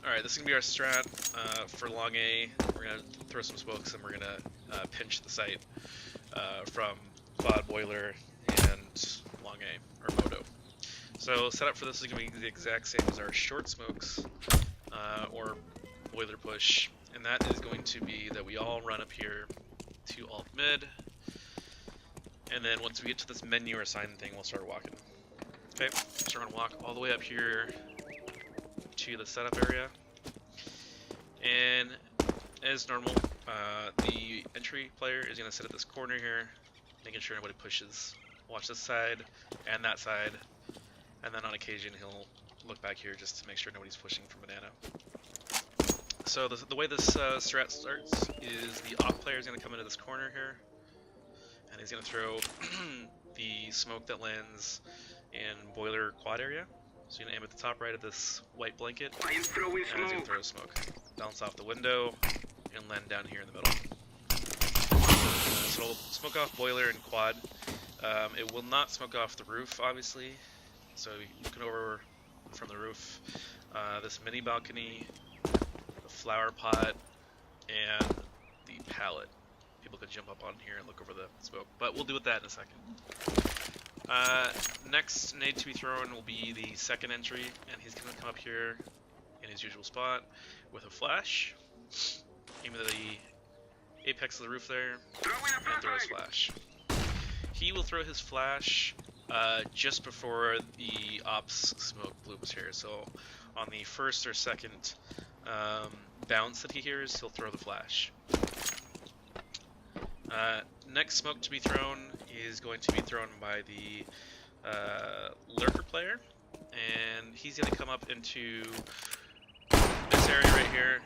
Alright, this is going to be our strat for long A. We're going to throw some smokes and we're going to pinch the site from quad, boiler, and long A, or moto. So setup for this is going to be the exact same as our short smokes or boiler push, and that is going to be that we all run up here to alt mid, and then once we get to this menu or sign thing, we'll start walking. Okay, so we're going to walk all the way up here to the setup area, and as normal, the entry player is going to sit at this corner here, making sure nobody pushes. Watch this side and that side, and then on occasion he'll look back here just to make sure nobody's pushing from banana. So the way this strat starts is the op player is going to come into this corner here, and he's going to throw the smoke that lands in boiler quad area. So you're going to aim at the top right of this white blanket, and he's going to throw a smoke. Bounce off the window, and land down here in the middle. So it'll smoke off boiler and quad. It will not smoke off the roof, obviously. So you can over from the roof. This mini balcony, the flower pot, and the pallet. People can jump up on here and look over the smoke, but we'll do with that in a second. Next nade to be thrown will be the second entry, and he's going to come up here in his usual spot with a flash. Aim at the apex of the roof there, and throw his flash. He will throw his flash just before the ops smoke blooms here. So on the first or second bounce that he hears, he'll throw the flash. Next smoke to be thrown is going to be thrown by the lurker player, and he's going to come up into this area right here.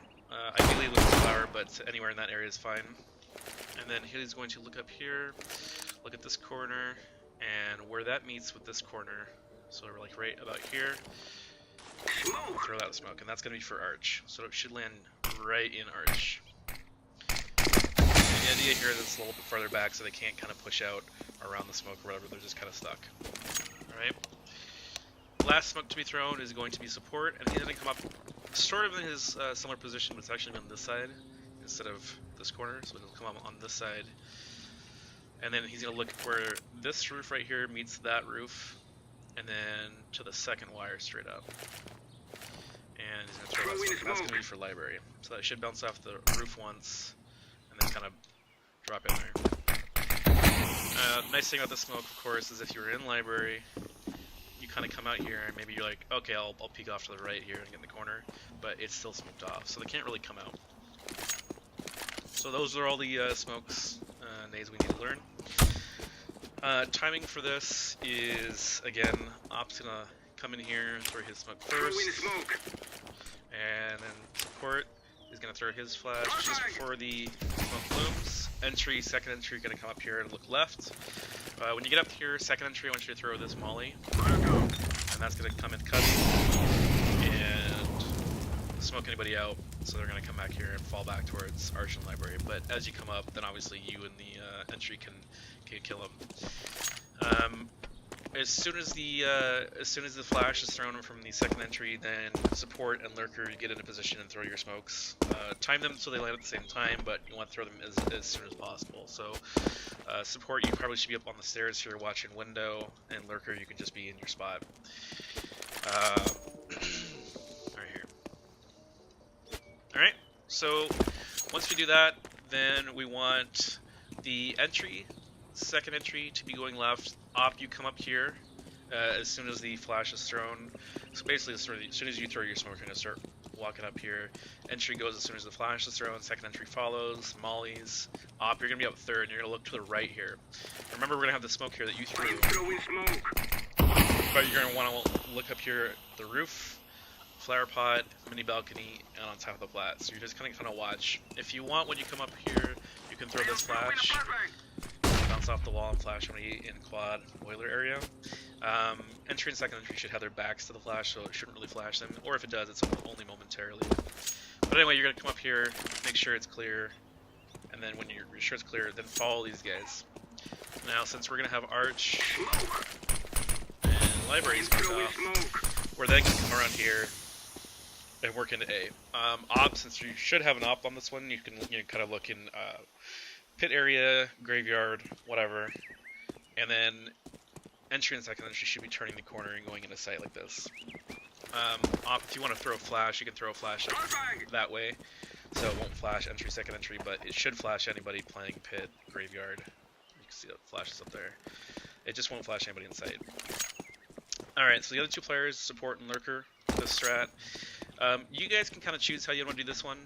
Ideally with the flower, but anywhere in that area is fine. And then he's going to look up here, look at this corner, and where that meets with this corner, so we're like right about here, throw out the smoke, and that's going to be for arch. So it should land right in arch. The idea here is it's a little bit farther back so they can't kind of push out around the smoke or whatever, they're just kind of stuck. Alright. Last smoke to be thrown is going to be support, and he's going to come up sort of in his similar position, but it's actually on this side instead of this corner, so he'll come up on this side. And then he's going to look where this roof right here meets that roof, and then to the second wire straight up. And he's going to throw that smoke. That's going to be for library. So that should bounce off the roof once, and then kind of drop in there. Nice thing about the smoke, of course, is if you were in library, you kind of come out here and maybe you're like, okay, I'll peek off to the right here and get in the corner, but it's still smoked off, so they can't really come out. So those are all the smokes, nades we need to learn. Timing for this is, again, Op's gonna come in here, throw his smoke first, and then support is gonna throw his flash just before the smoke blooms. Entry, second entry, gonna come up here and look left. When you get up here, second entry, I want you to throw this molly, and that's gonna come in cutting and smoke anybody out. So they're gonna come back here and fall back towards arch and library. But as you come up, then obviously you and the entry can kill him. As soon as the flash is thrown from the second entry, then support and lurker get into position and throw your smokes. Time them so they land at the same time, but you want to throw them as soon as possible. So support, you probably should be up on the stairs here watching window, and lurker, you can just be in your spot. Right here. Alright, so once we do that, then we want the entry, second entry, to be going left. Op, you come up here as soon as the flash is thrown. So basically, as soon as you throw your smoke, you're going to start walking up here. Entry goes as soon as the flash is thrown. Second entry follows. Mollies. Op, you're going to be up third, and you're going to look to the right here. Remember, we're going to have the smoke here that you threw. But you're going to want to look up here at the roof, flower pot, mini balcony, and on top of the flat. So you're just kind of watch. If you want, when you come up here, you can throw this flash. Bounce off the wall and flash somebody in quad boiler area. Entry and second entry should have their backs to the flash, so it shouldn't really flash them, or if it does, it's only momentarily. But anyway, you're going to come up here, make sure it's clear, and then when you're sure it's clear, then follow these guys. Now, since we're going to have arch and library smoke off, we're then going to come around here and work into A. Op, since you should have an op on this one, you can kind of look in pit area, graveyard, whatever, and then entry and second entry should be turning the corner and going into sight like this. Op, if you want to throw a flash, you can throw a flash that way, so it won't flash entry, second entry, but it should flash anybody playing pit, graveyard. You can see the flashes up there. It just won't flash anybody in sight. Alright, so the other two players, support and lurker, this strat. You guys can kind of choose how you want to do this one.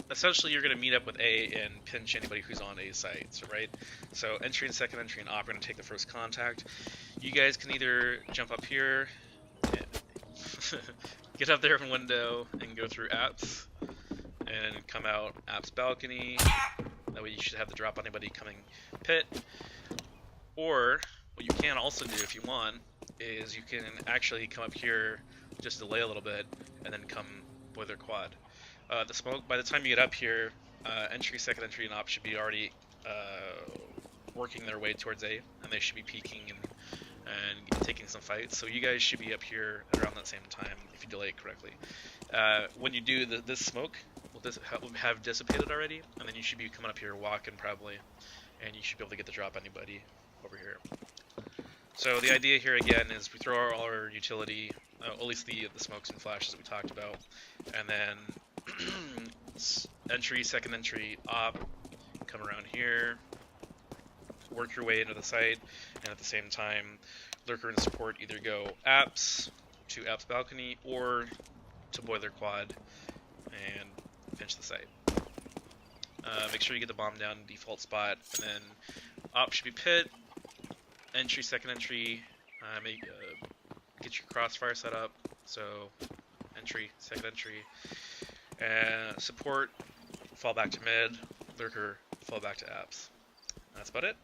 Essentially, you're going to meet up with A and pinch anybody who's on A's side, right? So entry and second entry and op are going to take the first contact. You guys can either jump up here, get up there from window, and go through apps, and come out apps balcony. That way you should have the drop on anybody coming pit. Or, what you can also do if you want, is you can actually come up here, just delay a little bit, and then come boiler quad. The smoke, by the time you get up here, entry, second entry, and op should be already working their way towards A, and they should be peeking and taking some fights. So you guys should be up here around that same time if you delay it correctly. When you do, this smoke will have dissipated already, and then you should be coming up here walking probably, and you should be able to get the drop on anybody over here. So the idea here again is we throw all our utility, at least the smokes and flashes that we talked about, and then entry, second entry, op, come around here, work your way into the site, and at the same time, lurker and support either go apps to apps balcony or to boiler quad and pinch the site. Make sure you get the bomb down default spot, and then op should be pit, entry, second entry, get your crossfire set up, so entry, second entry, support, fall back to mid, lurker, fall back to apps. That's about it.